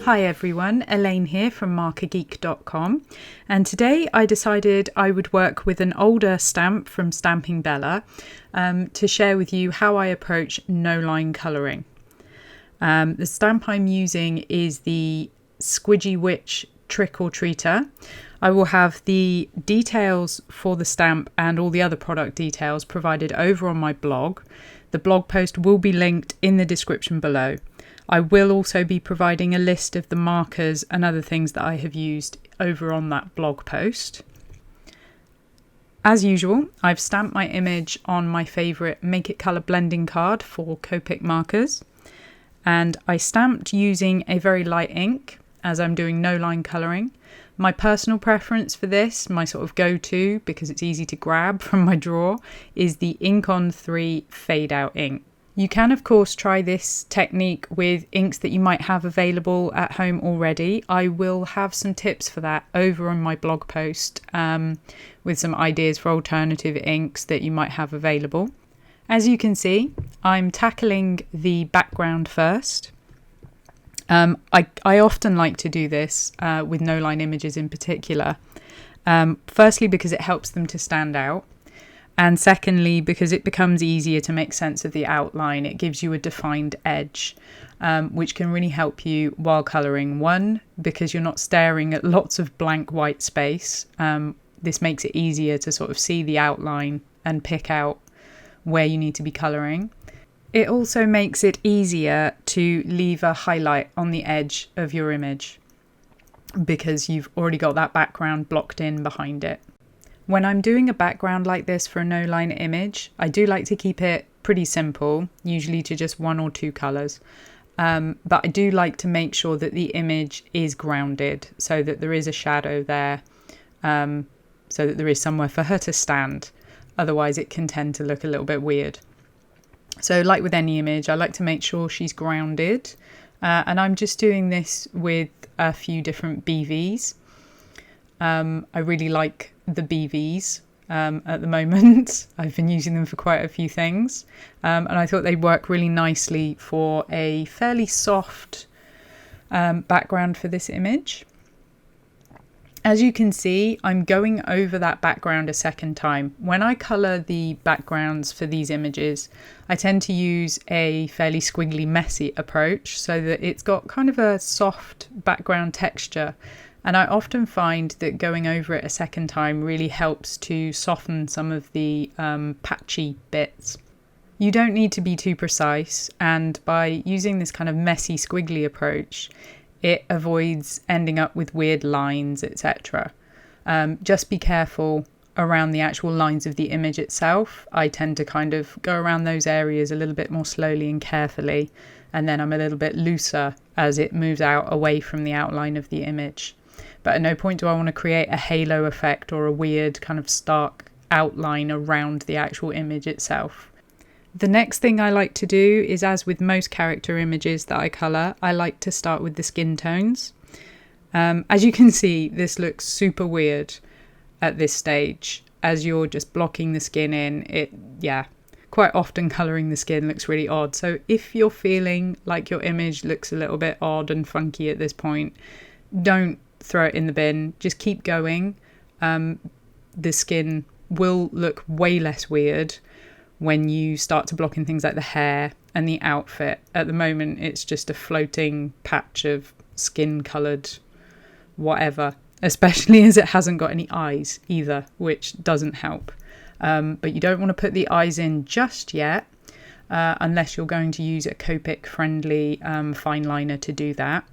Hi everyone, Elaine here from markergeek.com, and today I decided I would work with an older stamp from Stamping Bella to share with you how I approach no-line colouring. The stamp I'm using is the Squidgy Witch Trick or Treater. I will have the details for the stamp and all the other product details provided over on my blog. The blog post will be linked in the description below. I will also be providing a list of the markers and other things that I have used over on that blog post. As usual, I've stamped my image on my favourite Make It Colour blending card for Copic Markers, and I stamped using a very light ink as I'm doing no line colouring. My personal preference for this, my sort of go-to, because it's easy to grab from my drawer, is the Ink On 3 Fade Out ink. You can of course try this technique with inks that you might have available at home already. I will have some tips for that over on my blog post with some ideas for alternative inks that you might have available. As you can see, I'm tackling the background first. I often like to do this with no-line images in particular. Firstly, because it helps them to stand out. And secondly, because it becomes easier to make sense of the outline. It gives you a defined edge, which can really help you while colouring. One, because you're not staring at lots of blank white space. This makes it easier to sort of see the outline and pick out where you need to be colouring. It also makes it easier to leave a highlight on the edge of your image because you've already got that background blocked in behind it. When I'm doing a background like this for a no-line image, I do like to keep it pretty simple, usually to just one or two colours. But I do like to make sure that the image is grounded so that there is a shadow there, so that there is somewhere for her to stand. Otherwise it can tend to look a little bit weird. So like with any image, I like to make sure she's grounded. And I'm just doing this with a few different BVs. I really like the BVs at the moment. I've been using them for quite a few things, and I thought they'd work really nicely for a fairly soft background for this image. As you can see, I'm going over that background a second time. When I colour the backgrounds for these images, I tend to use a fairly squiggly, messy approach so that it's got kind of a soft background texture. And I often find that going over it a second time really helps to soften some of the patchy bits. You don't need to be too precise, and by using this kind of messy, squiggly approach, it avoids ending up with weird lines, etc. Just be careful around the actual lines of the image itself. I tend to kind of go around those areas a little bit more slowly and carefully, and then I'm a little bit looser as it moves out away from the outline of the image. But at no point do I want to create a halo effect or a weird kind of stark outline around the actual image itself. The next thing I like to do is, as with most character images that I colour, I like to start with the skin tones. As you can see, this looks super weird at this stage. As you're just blocking the skin in, quite often colouring the skin looks really odd. So if you're feeling like your image looks a little bit odd and funky at this point, don't throw it in the bin, just keep going. The skin will look way less weird when you start to block in things like the hair and the outfit. At the moment it's just a floating patch of skin coloured whatever, especially as it hasn't got any eyes either, which doesn't help. But you don't want to put the eyes in just yet, unless you're going to use a Copic friendly fine liner to do that.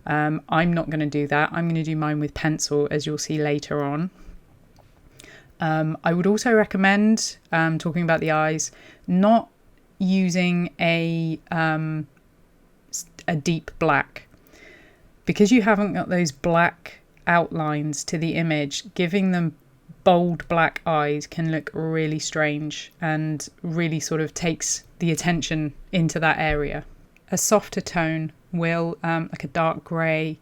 I'm not going to do that. I'm going to do mine with pencil, as you'll see later on. I would also recommend, talking about the eyes, not using a deep black. Because you haven't got those black outlines to the image, giving them bold black eyes can look really strange and really sort of takes the attention into that area. A softer tone will, like a dark grey,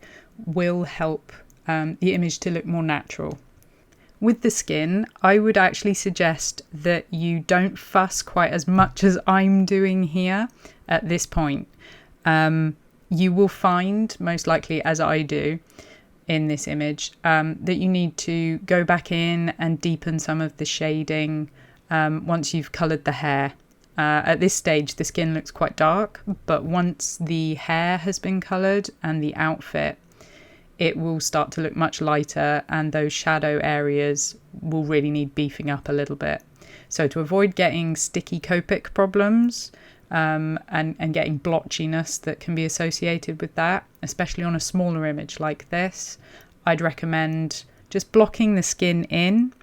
will help the image to look more natural. With the skin, I would actually suggest that you don't fuss quite as much as I'm doing here at this point. you will find, most likely as I do in this image, that you need to go back in and deepen some of the shading once you've coloured the hair. At this stage the skin looks quite dark, but once the hair has been coloured and the outfit, it will start to look much lighter, and those shadow areas will really need beefing up a little bit. So to avoid getting sticky Copic problems and getting blotchiness that can be associated with that, especially on a smaller image like this, I'd recommend just blocking the skin in,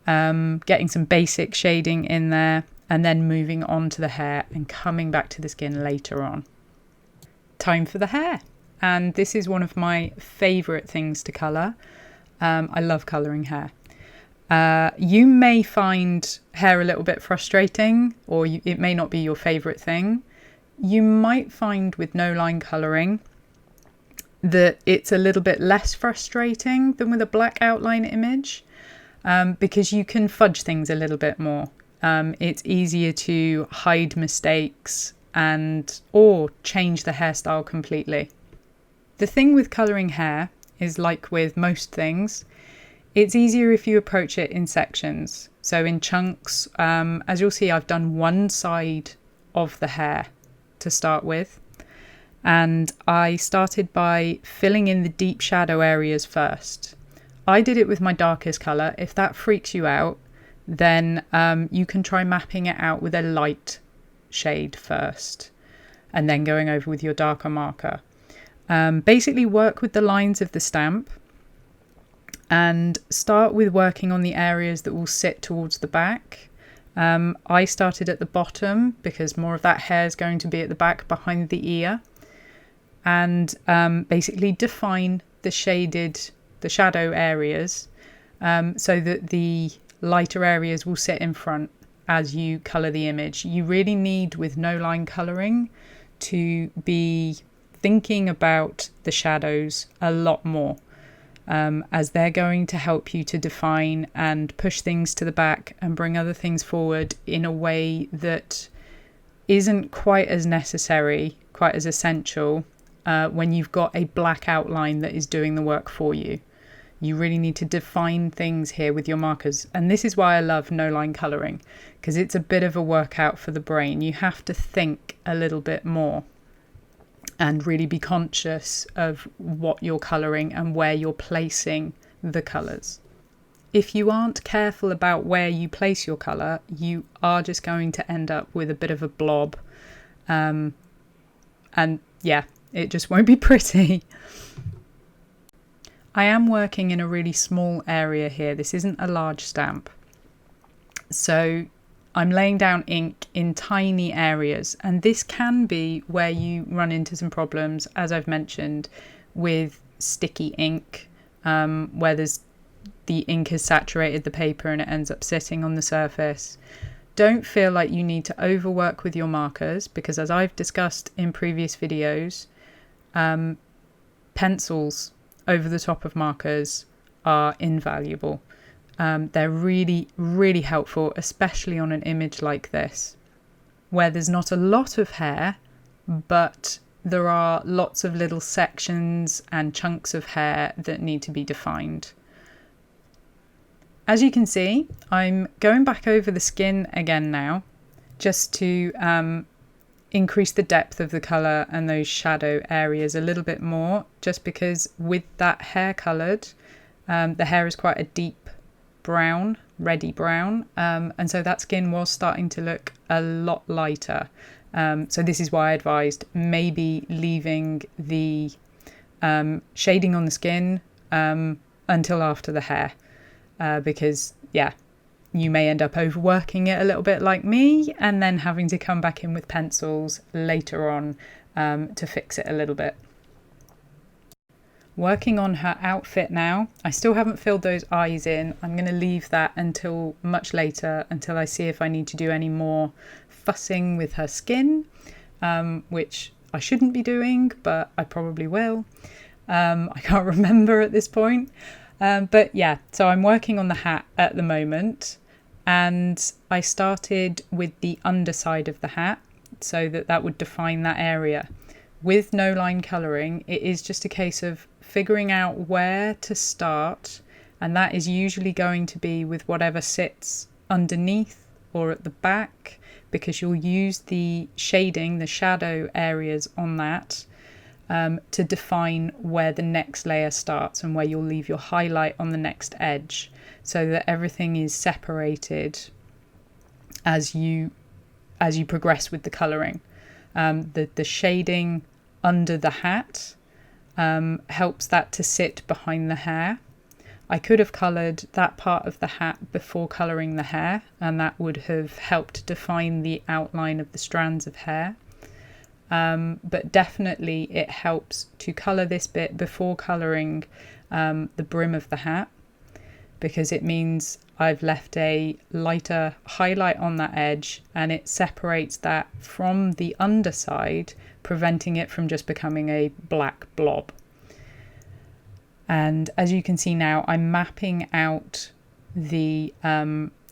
getting some basic shading in there, and then moving on to the hair and coming back to the skin later on. Time for the hair. And this is one of my favourite things to colour. I love colouring hair. You may find hair a little bit frustrating, or it may not be your favourite thing. You might find with no line colouring that it's a little bit less frustrating than with a black outline image, because you can fudge things a little bit more. It's easier to hide mistakes or change the hairstyle completely. The thing with colouring hair is, like with most things, it's easier if you approach it in sections. So in chunks, as you'll see, I've done one side of the hair to start with. And I started by filling in the deep shadow areas first. I did it with my darkest colour. If that freaks you out, then you can try mapping it out with a light shade first, and then going over with your darker marker. Basically work with the lines of the stamp and start with working on the areas that will sit towards the back. I started at the bottom because more of that hair is going to be at the back behind the ear, and basically define the shadow areas so that the lighter areas will sit in front as you colour the image. You really need, with no line colouring, to be thinking about the shadows a lot more, as they're going to help you to define and push things to the back and bring other things forward in a way that isn't quite as necessary, quite as essential when you've got a black outline that is doing the work for you. You really need to define things here with your markers. And this is why I love no line colouring, because it's a bit of a workout for the brain. You have to think a little bit more and really be conscious of what you're colouring and where you're placing the colours. If you aren't careful about where you place your colour, you are just going to end up with a bit of a blob. And yeah, it just won't be pretty. I am working in a really small area here. This isn't a large stamp. So I'm laying down ink in tiny areas, and this can be where you run into some problems, as I've mentioned, with sticky ink, where the ink has saturated the paper and it ends up sitting on the surface. Don't feel like you need to overwork with your markers, because as I've discussed in previous videos, pencils over the top of markers are invaluable. They're really, really helpful, especially on an image like this, where there's not a lot of hair, but there are lots of little sections and chunks of hair that need to be defined. As you can see, I'm going back over the skin again now, just to increase the depth of the colour and those shadow areas a little bit more, just because with that hair coloured, the hair is quite a deep brown, reddy brown, and so that skin was starting to look a lot lighter. So this is why I advised maybe leaving the shading on the skin until after the hair, because yeah, you may end up overworking it a little bit like me, and then having to come back in with pencils later on to fix it a little bit. Working on her outfit now. I still haven't filled those eyes in. I'm going to leave that until much later, until I see if I need to do any more fussing with her skin, which I shouldn't be doing, but I probably will. I can't remember at this point. But yeah, so I'm working on the hat at the moment, and I started with the underside of the hat so that would define that area. with no line colouring, it is just a case of figuring out where to start, and that is usually going to be with whatever sits underneath or at the back, because you'll use the shading, the shadow areas on that to define where the next layer starts and where you'll leave your highlight on the next edge, so that everything is separated as you progress with the colouring. The shading under the hat helps that to sit behind the hair. I could have coloured that part of the hat before colouring the hair, and that would have helped define the outline of the strands of hair. But definitely it helps to colour this bit before colouring the brim of the hat, because it means I've left a lighter highlight on that edge and it separates that from the underside, preventing it from just becoming a black blob. And as you can see now, I'm mapping out the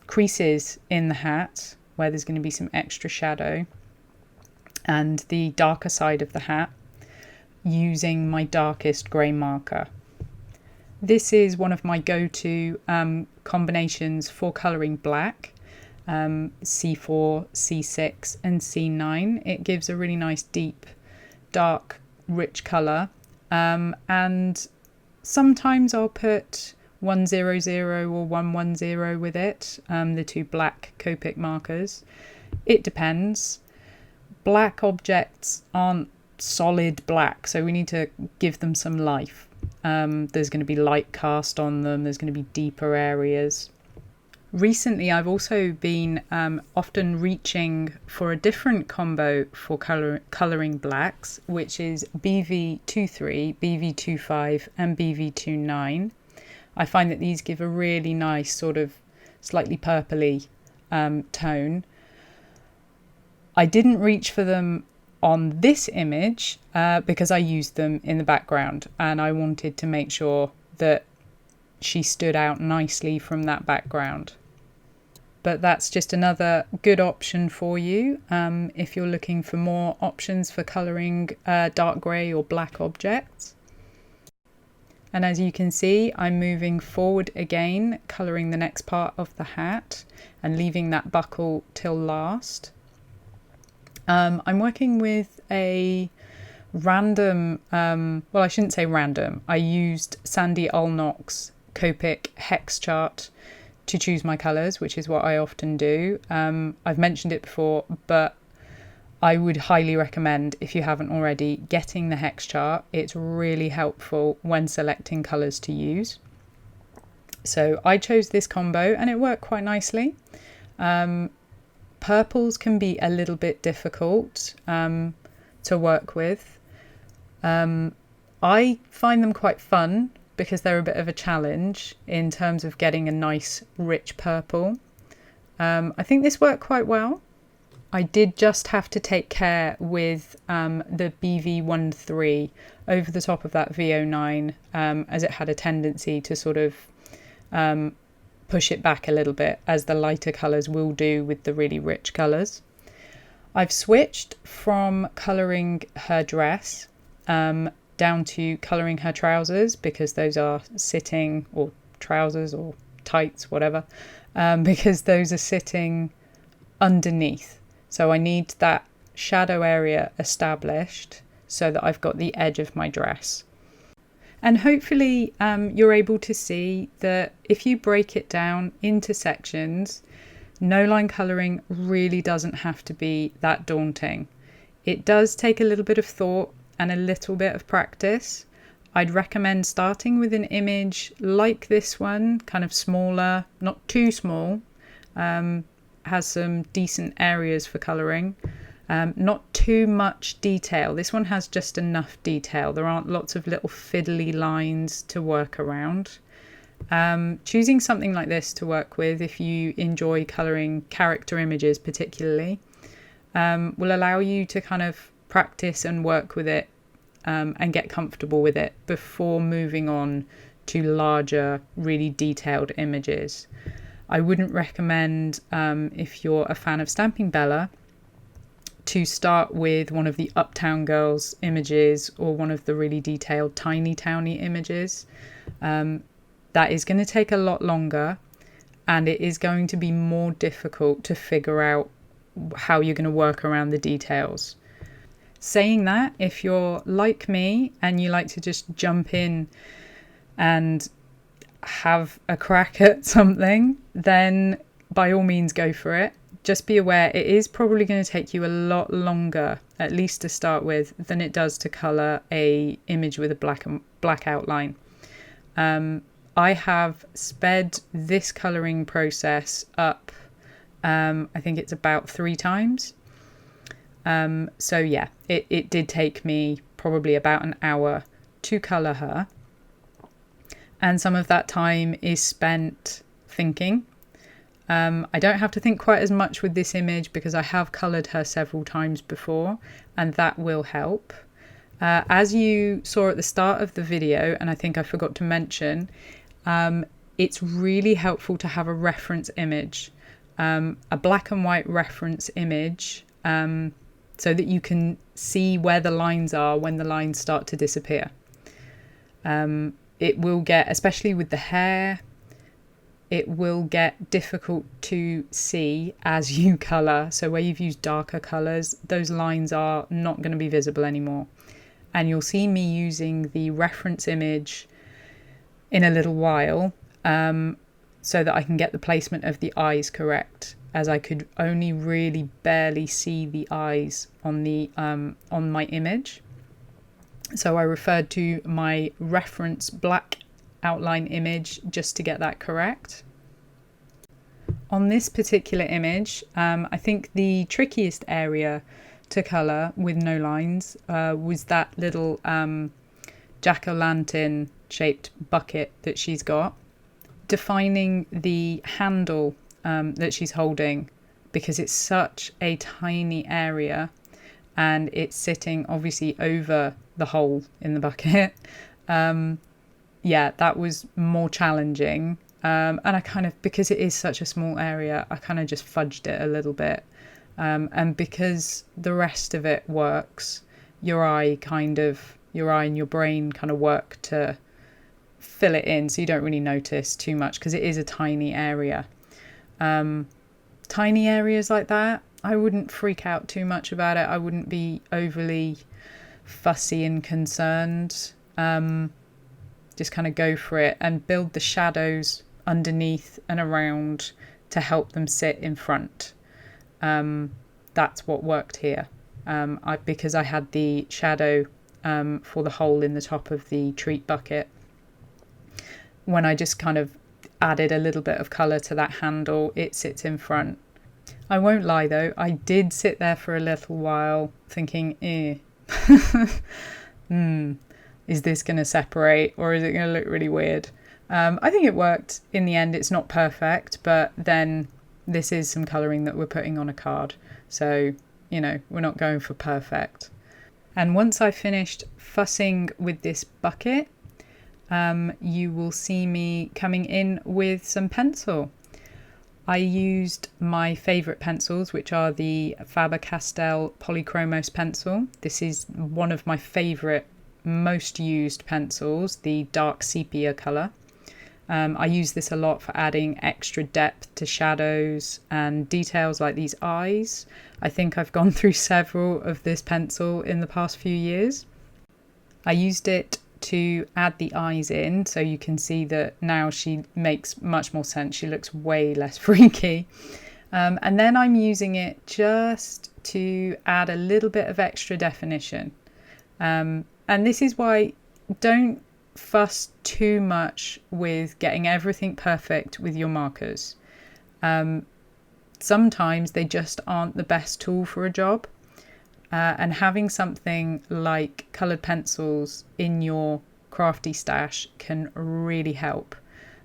creases in the hat where there's going to be some extra shadow and the darker side of the hat using my darkest grey marker. This is one of my go-to combinations for colouring black, C4, C6 and C9. It gives a really nice deep, dark, rich colour, and sometimes I'll put 100 or 110 with it, the two black Copic markers. It depends. Black objects aren't solid black, so we need to give them some life. There's going to be light cast on them, there's going to be deeper areas. Recently I've also been often reaching for a different combo for colouring blacks, which is BV23, BV25 and BV29. I find that these give a really nice sort of slightly purpley tone. I didn't reach for them on this image because I used them in the background and I wanted to make sure that she stood out nicely from that background. But that's just another good option for you if you're looking for more options for colouring dark grey or black objects. And as you can see, I'm moving forward again, colouring the next part of the hat and leaving that buckle till last. I'm working with a random, well, I shouldn't say random. I used Sandy Allnock's Copic hex chart to choose my colours, which is what I often do. I've mentioned it before, but I would highly recommend, if you haven't already, getting the hex chart. It's really helpful when selecting colours to use. So I chose this combo and it worked quite nicely. Purples can be a little bit difficult to work with. I find them quite fun because they're a bit of a challenge in terms of getting a nice rich purple. I think this worked quite well. I did just have to take care with the BV13 over the top of that V09 as it had a tendency to sort of push it back a little bit, as the lighter colours will do with the really rich colours. I've switched from colouring her dress down to colouring her trousers, because those are sitting, or trousers or tights, whatever, because those are sitting underneath. So I need that shadow area established so that I've got the edge of my dress. And hopefully you're able to see that if you break it down into sections, no line colouring really doesn't have to be that daunting. It does take a little bit of thought and a little bit of practice. I'd recommend starting with an image like this one, kind of smaller, not too small, has some decent areas for colouring. Not too much detail. This one has just enough detail. There aren't lots of little fiddly lines to work around. Choosing something like this to work with, if you enjoy colouring character images particularly, will allow you to kind of practice and work with it and get comfortable with it before moving on to larger, really detailed images. I wouldn't recommend, if you're a fan of Stamping Bella, to start with one of the Uptown Girls images or one of the really detailed Tiny Towny images. That is going to take a lot longer, and it is going to be more difficult to figure out how you're going to work around the details. Saying that, if you're like me and you like to just jump in and have a crack at something, then by all means go for it. Just be aware it is probably going to take you a lot longer, at least to start with, than it does to colour a image with a black outline. I have sped this colouring process up, I think it's about 3 times. So yeah, it did take me probably about an hour to colour her. And some of that time is spent thinking. I don't have to think quite as much with this image because I have coloured her several times before, and that will help. As you saw at the start of the video, and I think I forgot to mention, it's really helpful to have a reference image, a black and white reference image, so that you can see where the lines are when the lines start to disappear. It will get, especially with the hair, it will get difficult to see as you colour. So where you've used darker colours, those lines are not going to be visible anymore. And you'll see me using the reference image in a little while, so that I can get the placement of the eyes correct, as I could only really barely see the eyes on the on my image. So I referred to my reference black outline image just to get that correct. On this particular image, I think the trickiest area to colour with no lines was that little jack-o'-lantern shaped bucket that she's got. Defining the handle that she's holding, because it's such a tiny area and it's sitting obviously over the hole in the bucket. Yeah, that was more challenging. And I kind of, because it is such a small area, I kind of just fudged it a little bit. And because the rest of it works, your eye and your brain kind of work to fill it in, so you don't really notice too much because it is a tiny area. Tiny areas like that, I wouldn't freak out too much about it. I wouldn't be overly fussy and concerned. Just kind of go for it and build the shadows underneath and around to help them sit in front. That's what worked here. Because I had the shadow for the hole in the top of the treat bucket. When I just kind of added a little bit of colour to that handle, it sits in front. I won't lie though, I did sit there for a little while thinking, is this going to separate or is it going to look really weird? I think it worked in the end. It's not perfect, but then this is some colouring that we're putting on a card. So, we're not going for perfect. And once I finished fussing with this bucket, you will see me coming in with some pencil. I used my favourite pencils, which are the Faber-Castell Polychromos Pencil. This is one of my favourite, most used pencils, the dark sepia colour. I use this a lot for adding extra depth to shadows and details like these eyes. I think I've gone through several of this pencil in the past few years. I used it to add the eyes in, so you can see that now she makes much more sense. She looks way less freaky. And then I'm using it just to add a little bit of extra definition. And this is why don't fuss too much with getting everything perfect with your markers. Sometimes they just aren't the best tool for a job. And having something like coloured pencils in your crafty stash can really help.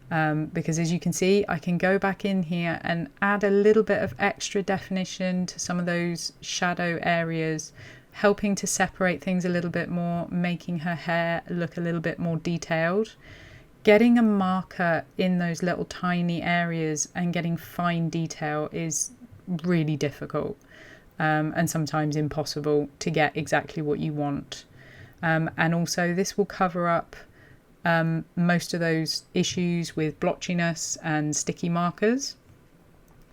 Because as you can see, I can go back in here and add a little bit of extra definition to some of those shadow areas, helping to separate things a little bit more, making her hair look a little bit more detailed. Getting a marker in those little tiny areas and getting fine detail is really difficult. and sometimes impossible to get exactly what you want. And also this will cover up most of those issues with blotchiness and sticky markers,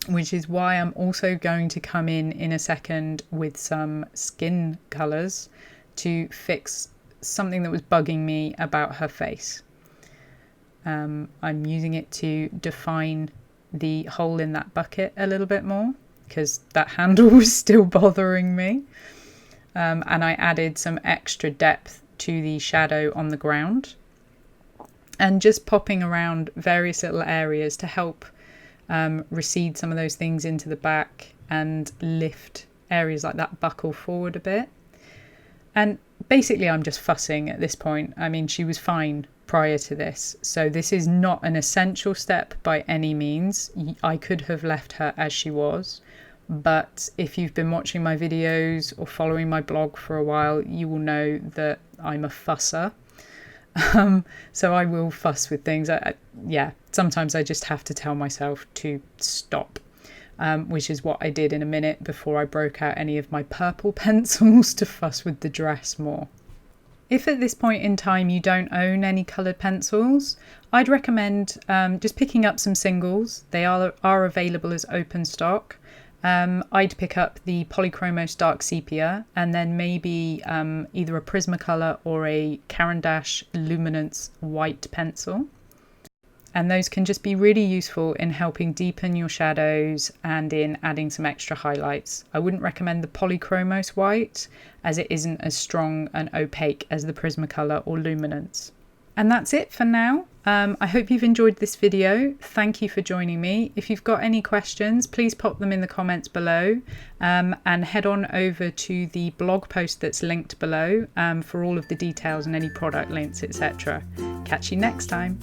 which is why I'm also going to come in a second with some skin colours to fix something that was bugging me about her face. I'm using it to define the hole in that bucket a little bit more because that handle was still bothering me. And I added some extra depth to the shadow on the ground and just popping around various little areas to help recede some of those things into the back and lift areas like that buckle forward a bit. And basically I'm just fussing at this point. I mean, she was fine prior to this, so this is not an essential step by any means. I could have left her as she was, but if you've been watching my videos or following my blog for a while, you will know that I'm a fusser. So I will fuss with things. Sometimes I just have to tell myself to stop, which is what I did in a minute before I broke out any of my purple pencils to fuss with the dress more. If at this point in time you don't own any coloured pencils, I'd recommend just picking up some singles. They are available as open stock. I'd pick up the Polychromos Dark Sepia and then maybe either a Prismacolor or a Caran d'Ache Luminance white pencil. And those can just be really useful in helping deepen your shadows and in adding some extra highlights. I wouldn't recommend the Polychromos white as it isn't as strong and opaque as the Prismacolor or Luminance. And that's it for now. I hope you've enjoyed this video. Thank you for joining me. If you've got any questions, please pop them in the comments below, and head on over to the blog post that's linked below for all of the details and any product links, etc. Catch you next time.